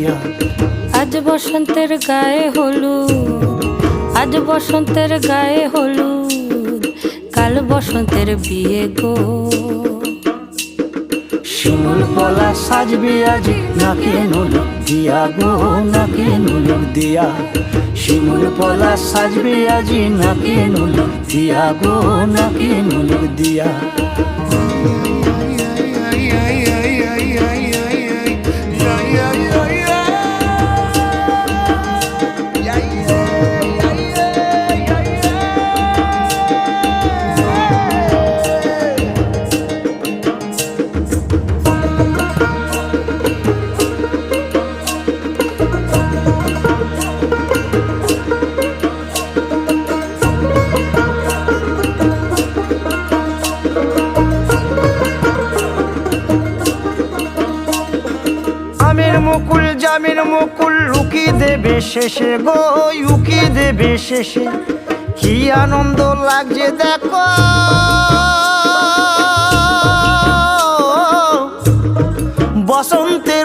দিয়া। আজ বসন্তের গায়ে হলুদ, আজ বসন্তের গায়ে হলুদ, কাল বসন্তের বিয়ে গো। শিমুল পলা সাজবে আজি নাকে নুলুক দিয়া গো, নাকে নুলুক দিয়া। শিমুল পলা সাজবে আজি নাকে নুলুক দিয়া গো, নাকে নুলুক দিয়া। আমের মুকুল জামের মুকুল লুকি দেবে শেষে গো, উকি দেবে শেষে। কি আনন্দ লাগছে দেখো, বসন্তের